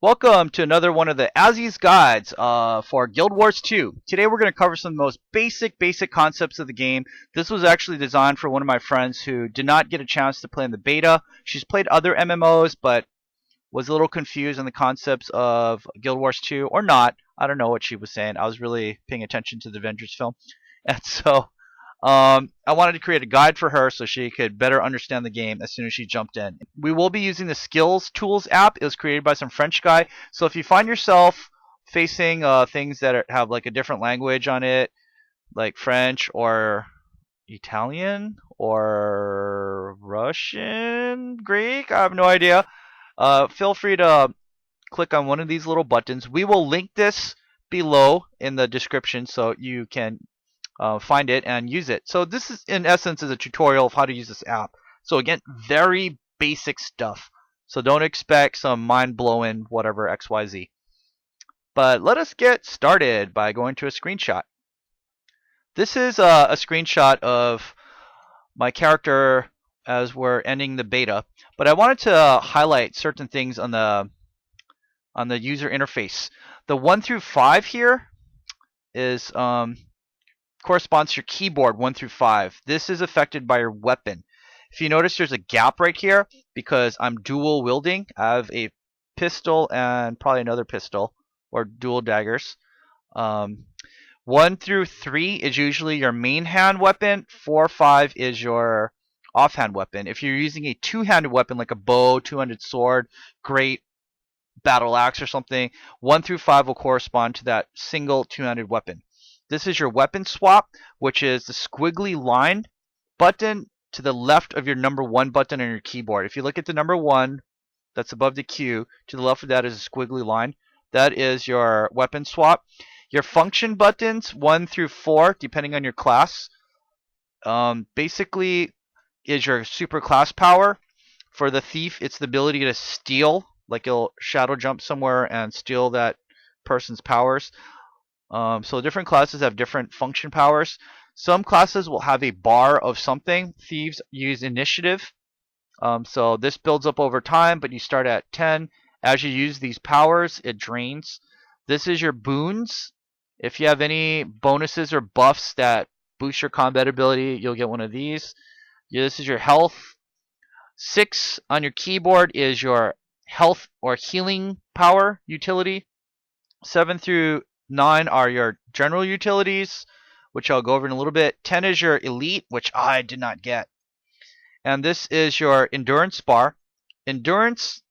Welcome to another one of the Azzy's guides for Guild Wars 2. Today we're going to cover some of the most basic concepts of the game. This was actually designed for one of my friends who did not get a chance to play in the beta. She's played other MMOs but was a little confused on the concepts of Guild Wars 2 or not. I don't know what she was saying. I was really paying attention to the Avengers film. And so I wanted to create a guide for her so she could better understand the game as soon as she jumped in. We will be using the Skills Tools app. It was created by some French guy. So if you find yourself facing things that have like a different language on it, like French or Italian or Russian, Greek, I have no idea. Feel free to click on one of these little buttons. We will link this below in the description so you can find it and use it. So this is in essence is a tutorial of how to use this app. So again, very basic stuff. So don't expect some mind-blowing whatever XYZ. But let us get started by going to a screenshot. This is a screenshot of my character as we're ending the beta. But I wanted to highlight certain things on the user interface. The 1 through 5 here is corresponds to your keyboard 1 through 5. This is affected by your weapon. If you notice, there's a gap right here because I'm dual wielding. I have a pistol and probably another pistol or dual daggers. 1 through 3 is usually your main hand weapon. 4, 5 is your offhand weapon. If you're using a two-handed weapon like a bow, two-handed sword, great battle axe or something, 1 through 5 will correspond to that single two-handed weapon. This is your weapon swap, which is the squiggly line button to the left of your number 1 button on your keyboard. If you look at the number 1 that's above the Q, to the left of that is a squiggly line. That is your weapon swap. Your function buttons 1 through 4, depending on your class, basically is your super class power. For the thief, it's the ability to steal, like you'll shadow jump somewhere and steal that person's powers. So different classes have different function powers. Some classes will have a bar of something. Thieves use initiative. So this builds up over time, but you start at 10. As you use these powers, it drains. This is your boons. If you have any bonuses or buffs that boost your combat ability, you'll get one of these. This is your health. 6 on your keyboard is your health or healing power utility. 7 through 9 are your general utilities, which I'll go over in a little bit. 10 is your elite, which I did not get. And this is your endurance bar. Endurance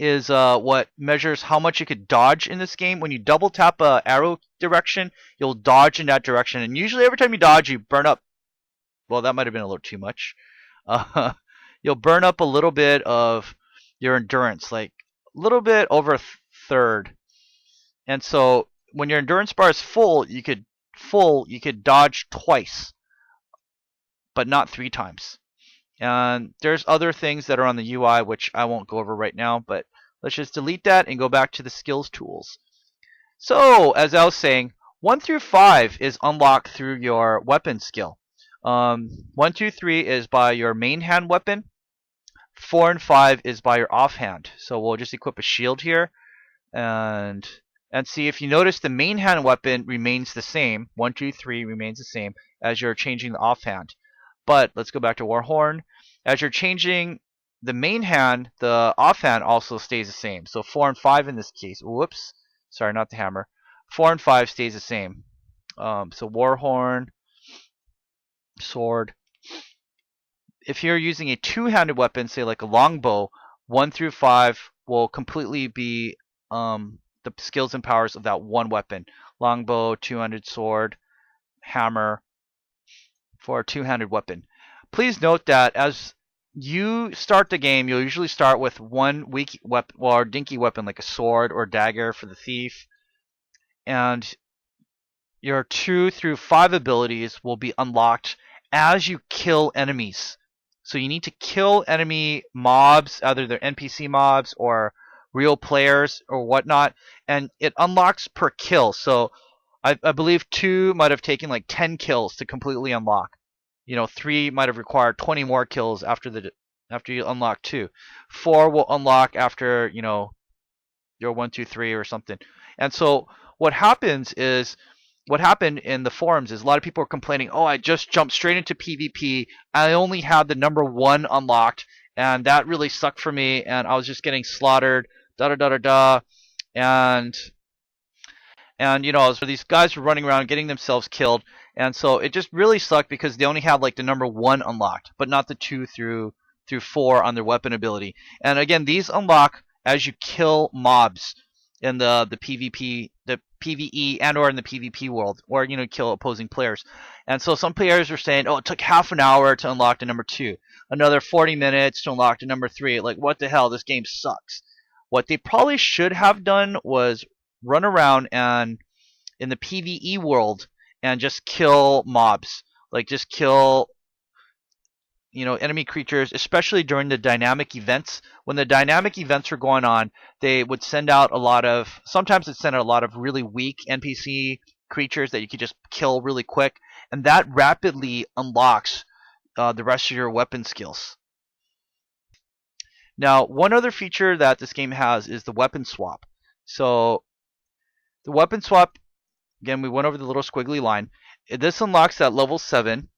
is what measures how much you could dodge in this game. When you double tap a arrow direction, you'll dodge in that direction. And usually every time you dodge, you burn up. Well, that might have been a little too much. You'll burn up a little bit of your endurance, like a little bit over a third. And so when your endurance bar is full, you could dodge twice, but not 3 times. And there's other things that are on the UI which I won't go over right now, but let's just delete that and go back to the skills tools. So as I was saying, 1 through 5 is unlocked through your weapon skill. 1, 2, 3 is by your main hand weapon. 4 and 5 is by your offhand. So we'll just equip a shield here and see if you notice the main hand weapon remains the same. 1, 2, 3 remains the same as you're changing the offhand. But let's go back to Warhorn. As you're changing the main hand, the offhand also stays the same. So 4 and 5 in this case. Whoops. Sorry, not the hammer. 4 and 5 stays the same. So Warhorn, sword. If you're using a two-handed weapon, say like a longbow, 1 through 5 will completely be the skills and powers of that one weapon. Longbow, two-handed sword, hammer for a two-handed weapon. Please note that as you start the game, you'll usually start with one weak weapon or dinky weapon like a sword or dagger for the thief. And your 2 through 5 abilities will be unlocked as you kill enemies. So you need to kill enemy mobs, either they're NPC mobs or real players or whatnot, and it unlocks per kill. So I believe 2 might have taken like 10 kills to completely unlock. 3 might have required 20 more kills after you unlock 2. 4 will unlock after you're 1, 2, 3 or something. And so what happens is what happened in the forums is a lot of people are complaining, oh, I just jumped straight into PvP. I only had the number 1 unlocked, and that really sucked for me, and I was just getting slaughtered, da da da da da. And so these guys were running around getting themselves killed, and so it just really sucked because they only had like the number 1 unlocked, but not the 2 through 4 on their weapon ability. And again, these unlock as you kill mobs in the PvP, the PvE, and or in the PvP world, or kill opposing players. And so some players were saying, oh, it took half an hour to unlock the number 2, another 40 minutes to unlock the number 3. Like, what the hell? This game sucks. What they probably should have done was run around and in the PvE world and just kill mobs. Like, just kill enemy creatures, especially during the dynamic events. When the dynamic events were going on, they would send out sometimes it sent out a lot of really weak NPC creatures that you could just kill really quick, and that rapidly unlocks the rest of your weapon skills. Now, one other feature that this game has is the weapon swap. So the weapon swap, again, we went over the little squiggly line. This unlocks at level 7.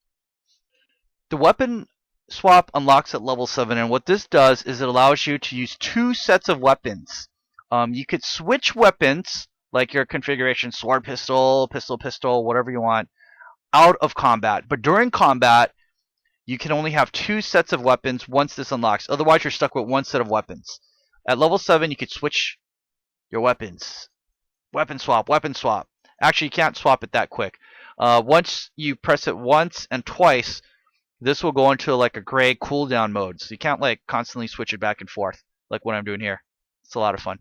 The weapon swap unlocks at level 7, and what this does is it allows you to use 2 sets of weapons. You could switch weapons, like your configuration, sword, pistol, pistol, whatever you want, out of combat. But during combat, you can only have 2 sets of weapons once this unlocks. Otherwise, you're stuck with 1 set of weapons. At level 7, you could switch your weapons. Weapon swap. Actually, you can't swap it that quick. Once you press it once and twice, this will go into like a gray cooldown mode. So you can't like constantly switch it back and forth like what I'm doing here. It's a lot of fun.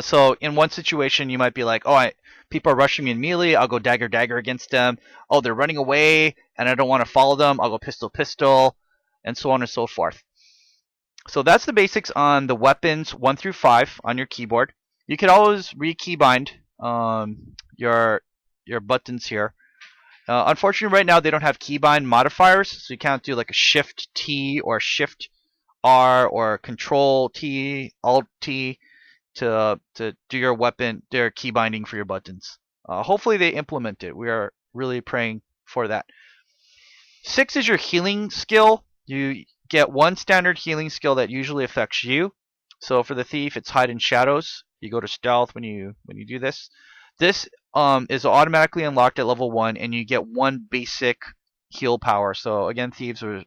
So in one situation, you might be like, oh, people are rushing me in melee. I'll go dagger against them. Oh, they're running away, and I don't want to follow them. I'll go pistol, and so on and so forth. So that's the basics on the weapons 1 through 5 on your keyboard. You can always re-keybind your buttons here. Unfortunately, right now they don't have keybind modifiers, so you can't do like a Shift T or Shift R or Control T, Alt T to do your key binding for your buttons. Hopefully they implement it. We are really praying for that. 6 is your healing skill. You get 1 standard healing skill that usually affects you. So for the thief, it's hide in shadows. You go to stealth when you do this. This is automatically unlocked at level 1, and you get 1 basic heal power. So again, thieves was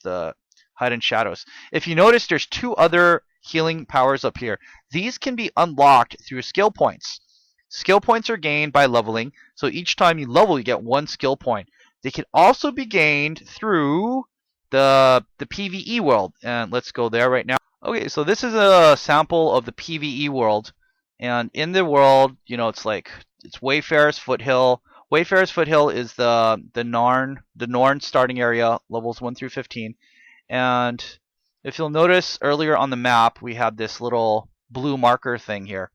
the hide in shadows. If you notice, there's 2 other healing powers up here. These can be unlocked through skill points. Skill points are gained by leveling, so each time you level, you get 1 skill point. They can also be gained through the PvE world, and let's go there right now. Okay, so this is a sample of the PvE world, and in the world, it's Wayfarer's Foothill. Wayfarer's Foothill is the Norn starting area, levels 1 through 15, and if you'll notice earlier on the map, we have this little blue marker thing here.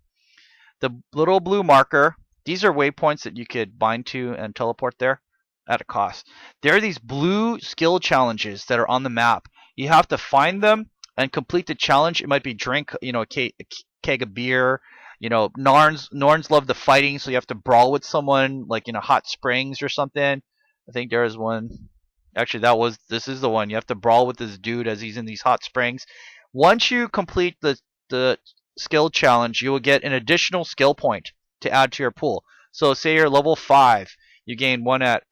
The little blue marker, these are waypoints that you could bind to and teleport there at a cost. There are these blue skill challenges that are on the map. You have to find them and complete the challenge. It might be drink, a keg of beer. Norns love the fighting, so you have to brawl with someone like in a hot springs or something. I think there is one. Actually, this is the one. You have to brawl with this dude as he's in these hot springs. Once you complete the skill challenge, you will get an additional skill point to add to your pool. So say you're level 5, you gain 1 at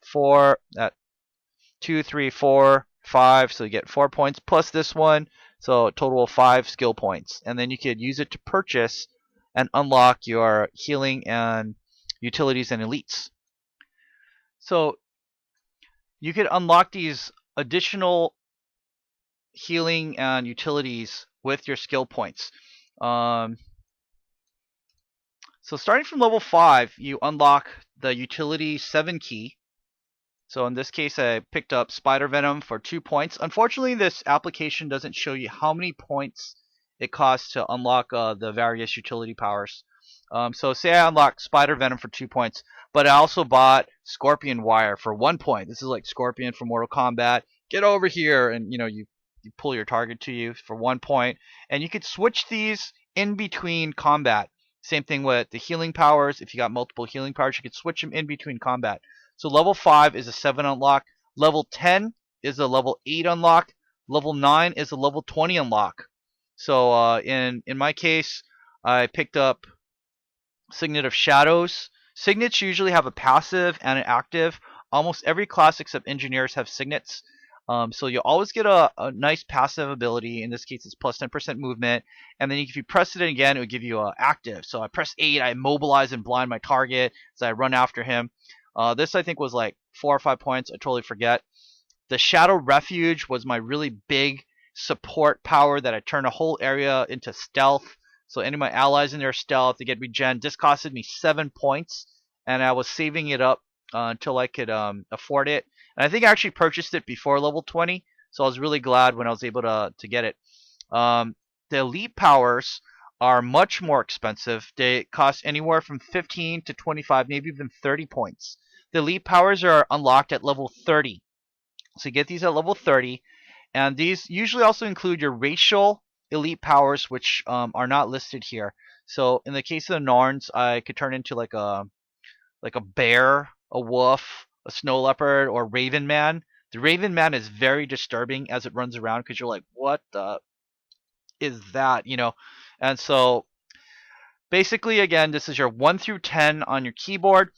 2, 3, 4, 5, so you get 4 points plus this one, so a total of 5 skill points. And then you could use it to purchase and unlock your healing and utilities and elites. So you could unlock these additional healing and utilities with your skill points. So starting from level 5, you unlock the utility 7 key. So in this case, I picked up Spider Venom for 2 points. Unfortunately, this application doesn't show you how many points it costs to unlock the various utility powers. So say I unlocked Spider Venom for 2 points, but I also bought Scorpion Wire for 1 point. This is like Scorpion from Mortal Kombat. Get over here, and you pull your target to you for 1 point. And you could switch these in between combat. Same thing with the healing powers. If you got multiple healing powers, you can switch them in between combat. So level 5 is a 7 unlock. Level 10 is a level 8 unlock. Level 9 is a level 20 unlock. So in my case, I picked up Signet of Shadows. Signets usually have a passive and an active. Almost every class except engineers have signets. So you always get a nice passive ability. In this case, it's plus 10% movement. And then if you press it again, it would give you an active. So I press 8, I immobilize and blind my target as I run after him. This I think was like 4 or 5 points. I totally forget. The Shadow Refuge was my really big support power that I turned a whole area into stealth. So any of my allies in their stealth, they get regen. This costed me 7 points, and I was saving it up until I could afford it. And I think I actually purchased it before level 20, so I was really glad when I was able to get it. The elite powers are much more expensive. They cost anywhere from 15 to 25, maybe even 30 points. The elite powers are unlocked at level 30. So you get these at level 30, and these usually also include your racial elite powers, which are not listed here. So in the case of the Norns, I could turn into like a bear, a wolf, a snow leopard, or Raven Man. The Raven Man is very disturbing as it runs around because you're like, what the is that? And so basically, again, this is your 1 through 10 on your keyboard.